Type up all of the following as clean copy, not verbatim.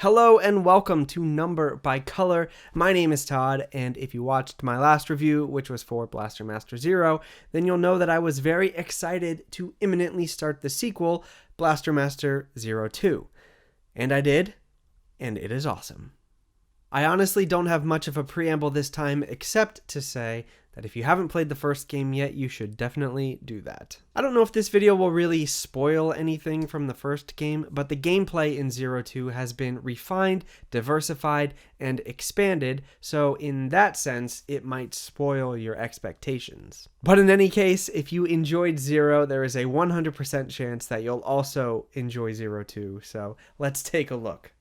Hello and welcome to Number by Color. My name is Todd, and if you watched my last review, which was for Blaster Master Zero, then you'll know that I was very excited to imminently start the sequel, Blaster Master Zero 2. And I did, and it is awesome. I honestly don't have much of a preamble this time, except to say that if you haven't played the first game yet, you should definitely do that. I don't know if this video will really spoil anything from the first game, but the gameplay in Zero 2 has been refined, diversified, and expanded, so in that sense, it might spoil your expectations. But in any case, if you enjoyed Zero, there is a 100% chance that you'll also enjoy Zero 2, so let's take a look.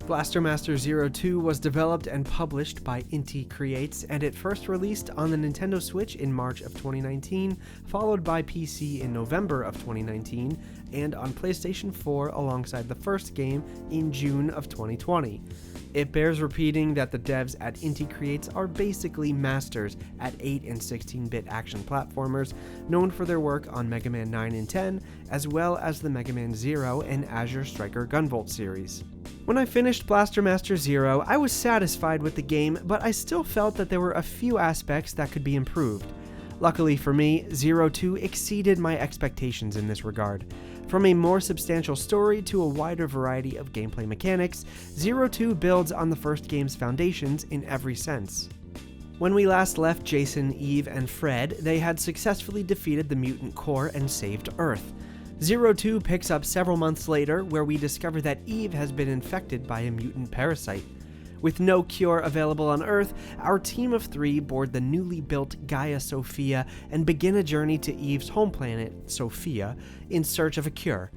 Blaster Master Zero 2 was developed and published by Inti Creates, and it first released on the Nintendo Switch in March of 2019, followed by PC in November of 2019, and on PlayStation 4 alongside the first game in June of 2020. It bears repeating that the devs at Inti Creates are basically masters at 8 and 16-bit action platformers, known for their work on Mega Man 9 and 10, as well as the Mega Man Zero and Azure Striker Gunvolt series. When I finished Blaster Master Zero, I was satisfied with the game, but I still felt that there were a few aspects that could be improved. Luckily for me, Zero 2 exceeded my expectations in this regard. From a more substantial story to a wider variety of gameplay mechanics, Zero 2 builds on the first game's foundations in every sense. When we last left Jason, Eve, and Fred, they had successfully defeated the mutant core and saved Earth. Zero 2 picks up several months later, where we discover that Eve has been infected by a mutant parasite. With no cure available on Earth, our team of 3 board the newly built Gaia Sophia and begin a journey to Eve's home planet, Sophia, in search of a cure.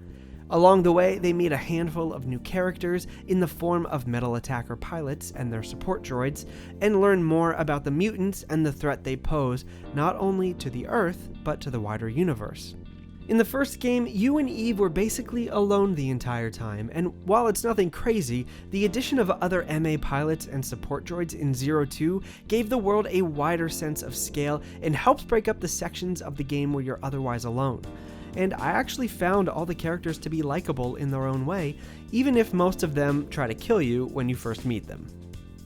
Along the way, they meet a handful of new characters in the form of metal attacker pilots and their support droids, and learn more about the mutants and the threat they pose, not only to the Earth, but to the wider universe. In the first game, you and Eve were basically alone the entire time, and while it's nothing crazy, the addition of other MA pilots and support droids in Zero 2 gave the world a wider sense of scale and helps break up the sections of the game where you're otherwise alone. And I actually found all the characters to be likable in their own way, even if most of them try to kill you when you first meet them.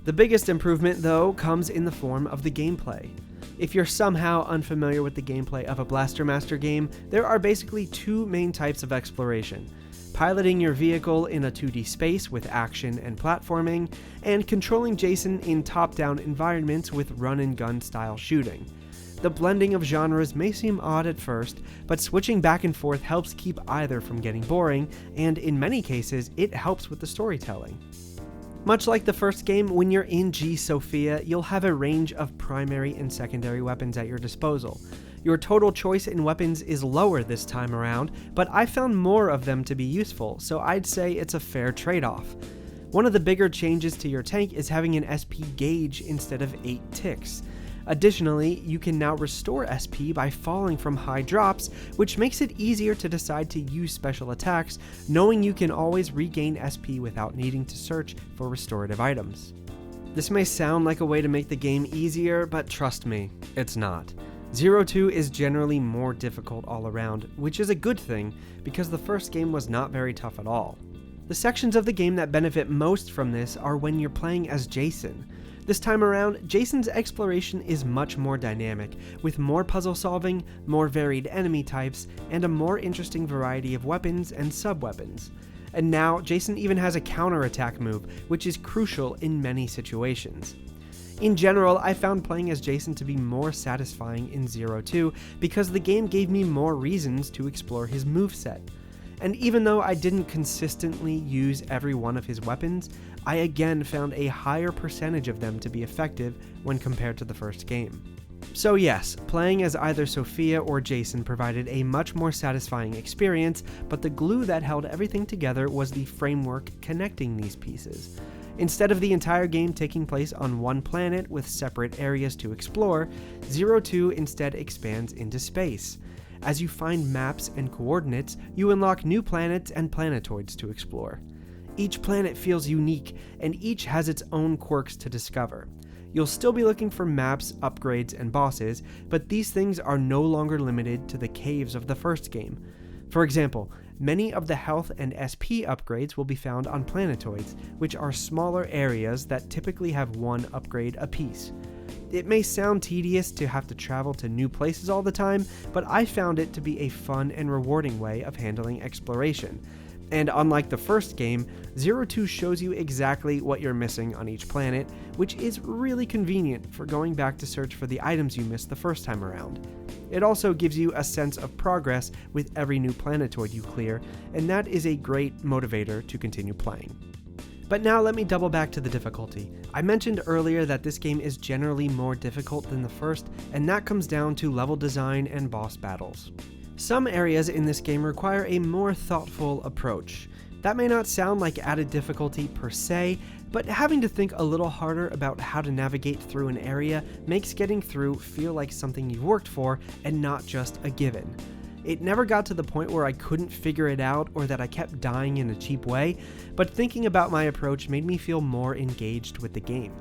The biggest improvement, though, comes in the form of the gameplay. If you're somehow unfamiliar with the gameplay of a Blaster Master game, there are basically two main types of exploration: piloting your vehicle in a 2D space with action and platforming, and controlling Jason in top-down environments with run-and-gun style shooting. The blending of genres may seem odd at first, but switching back and forth helps keep either from getting boring, and in many cases, it helps with the storytelling. Much like the first game, when you're in G Sophia, you'll have a range of primary and secondary weapons at your disposal. Your total choice in weapons is lower this time around, but I found more of them to be useful, so I'd say it's a fair trade-off. One of the bigger changes to your tank is having an SP gauge instead of 8 ticks. Additionally, you can now restore SP by falling from high drops, which makes it easier to decide to use special attacks, knowing you can always regain SP without needing to search for restorative items. This may sound like a way to make the game easier, but trust me, it's not. Zero 2 is generally more difficult all around, which is a good thing, because the first game was not very tough at all. The sections of the game that benefit most from this are when you're playing as Jason. This time around, Jason's exploration is much more dynamic, with more puzzle solving, more varied enemy types, and a more interesting variety of weapons and sub-weapons. And now, Jason even has a counter-attack move, which is crucial in many situations. In general, I found playing as Jason to be more satisfying in Zero 2 because the game gave me more reasons to explore his moveset. And even though I didn't consistently use every one of his weapons, I again found a higher percentage of them to be effective when compared to the first game. So yes, playing as either Sophia or Jason provided a much more satisfying experience, but the glue that held everything together was the framework connecting these pieces. Instead of the entire game taking place on one planet with separate areas to explore, Zero 2 instead expands into space. As you find maps and coordinates, you unlock new planets and planetoids to explore. Each planet feels unique, and each has its own quirks to discover. You'll still be looking for maps, upgrades, and bosses, but these things are no longer limited to the caves of the first game. For example, Many of the health and SP upgrades will be found on planetoids, which are smaller areas that typically have one upgrade apiece. It may sound tedious to have to travel to new places all the time, but I found it to be a fun and rewarding way of handling exploration. And unlike the first game, 02 shows you exactly what you're missing on each planet, which is really convenient for going back to search for the items you missed the first time around. It also gives you a sense of progress with every new planetoid you clear, and that is a great motivator to continue playing. But now let me double back to the difficulty. I mentioned earlier that this game is generally more difficult than the first, and that comes down to level design and boss battles. Some areas in this game require a more thoughtful approach. That may not sound like added difficulty per se, but having to think a little harder about how to navigate through an area makes getting through feel like something you've worked for and not just a given. It never got to the point where I couldn't figure it out or that I kept dying in a cheap way, but thinking about my approach made me feel more engaged with the game.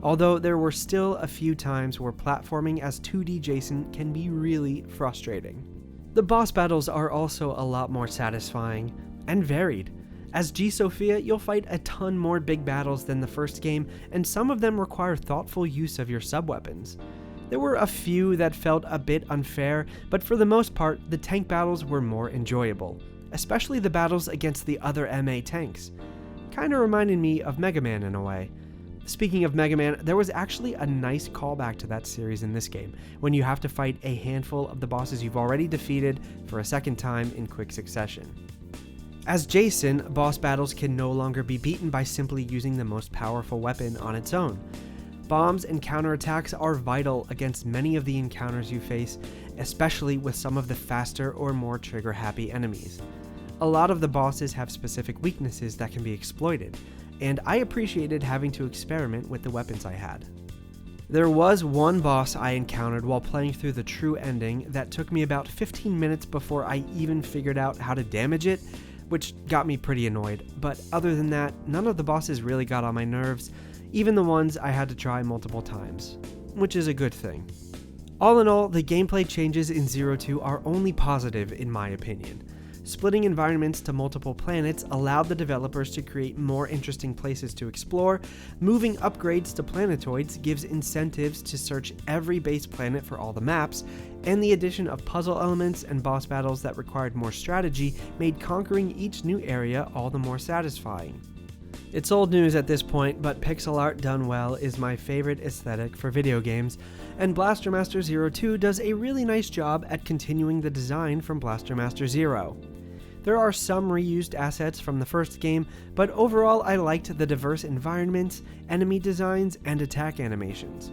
Although there were still a few times where platforming as 2D Jason can be really frustrating. The boss battles are also a lot more satisfying and varied. As G Sophia, you'll fight a ton more big battles than the first game, and some of them require thoughtful use of your sub-weapons. There were a few that felt a bit unfair, but for the most part, the tank battles were more enjoyable, especially the battles against the other MA tanks. Kinda reminded me of Mega Man in a way. Speaking of Mega Man, there was actually a nice callback to that series in this game, when you have to fight a handful of the bosses you've already defeated for a second time in quick succession. As Jason, boss battles can no longer be beaten by simply using the most powerful weapon on its own. Bombs and counterattacks are vital against many of the encounters you face, especially with some of the faster or more trigger-happy enemies. A lot of the bosses have specific weaknesses that can be exploited, and I appreciated having to experiment with the weapons I had. There was one boss I encountered while playing through the true ending that took me about 15 minutes before I even figured out how to damage it, which got me pretty annoyed, but other than that, none of the bosses really got on my nerves, even the ones I had to try multiple times, which is a good thing. All in all, the gameplay changes in 02 are only positive in my opinion. Splitting environments to multiple planets allowed the developers to create more interesting places to explore. Moving upgrades to planetoids gives incentives to search every base planet for all the maps, and the addition of puzzle elements and boss battles that required more strategy made conquering each new area all the more satisfying. It's old news at this point, but pixel art done well is my favorite aesthetic for video games, and Blaster Master 02 does a really nice job at continuing the design from Blaster Master 0. There are some reused assets from the first game, but overall I liked the diverse environments, enemy designs, and attack animations.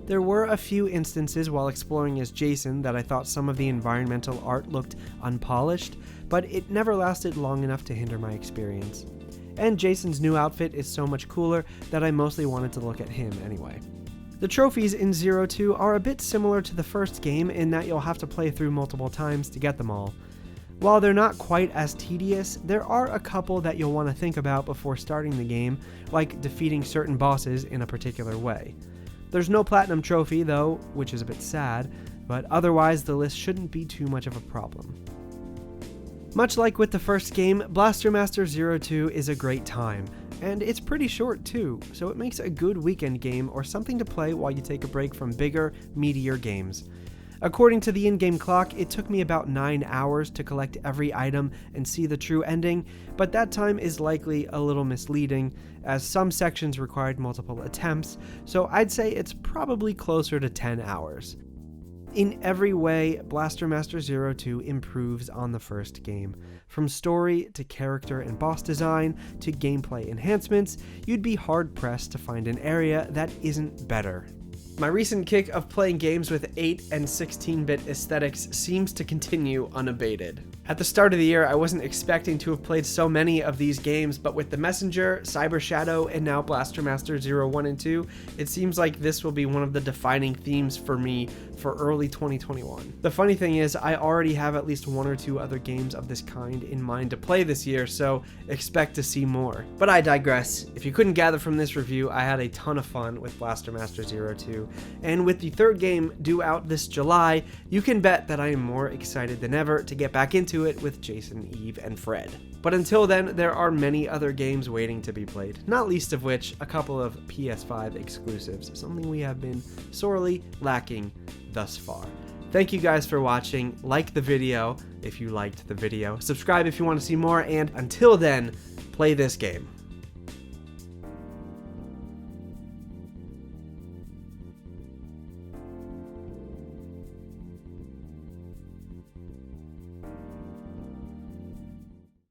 There were a few instances while exploring as Jason that I thought some of the environmental art looked unpolished, but it never lasted long enough to hinder my experience. And Jason's new outfit is so much cooler that I mostly wanted to look at him anyway. The trophies in 02 are a bit similar to the first game in that you'll have to play through multiple times to get them all. While they're not quite as tedious, there are a couple that you'll want to think about before starting the game, like defeating certain bosses in a particular way. There's no platinum trophy though, which is a bit sad, but otherwise the list shouldn't be too much of a problem. Much like with the first game, Blaster Master 02 is a great time, and it's pretty short too, so it makes a good weekend game or something to play while you take a break from bigger, meatier games. According to the in-game clock, it took me about 9 hours to collect every item and see the true ending, but that time is likely a little misleading, as some sections required multiple attempts, so I'd say it's probably closer to 10 hours. In every way, Blaster Master 02 improves on the first game. From story to character and boss design to gameplay enhancements, you'd be hard-pressed to find an area that isn't better. My recent kick of playing games with 8 and 16-bit aesthetics seems to continue unabated. At the start of the year, I wasn't expecting to have played so many of these games, but with The Messenger, Cyber Shadow, and now Blaster Master 01 and 2, it seems like this will be one of the defining themes for me for early 2021. The funny thing is, I already have at least 1 or 2 other games of this kind in mind to play this year, so expect to see more. But I digress. If you couldn't gather from this review, I had a ton of fun with Blaster Master 02, and with the third game due out this July, you can bet that I am more excited than ever to get back into into it with Jason, Eve, and Fred. But until then, there are many other games waiting to be played, not least of which a couple of PS5 exclusives, something we have been sorely lacking thus far. Thank you guys for watching. Like the video if you liked the video. Subscribe if you want to see more, and until then, play this game.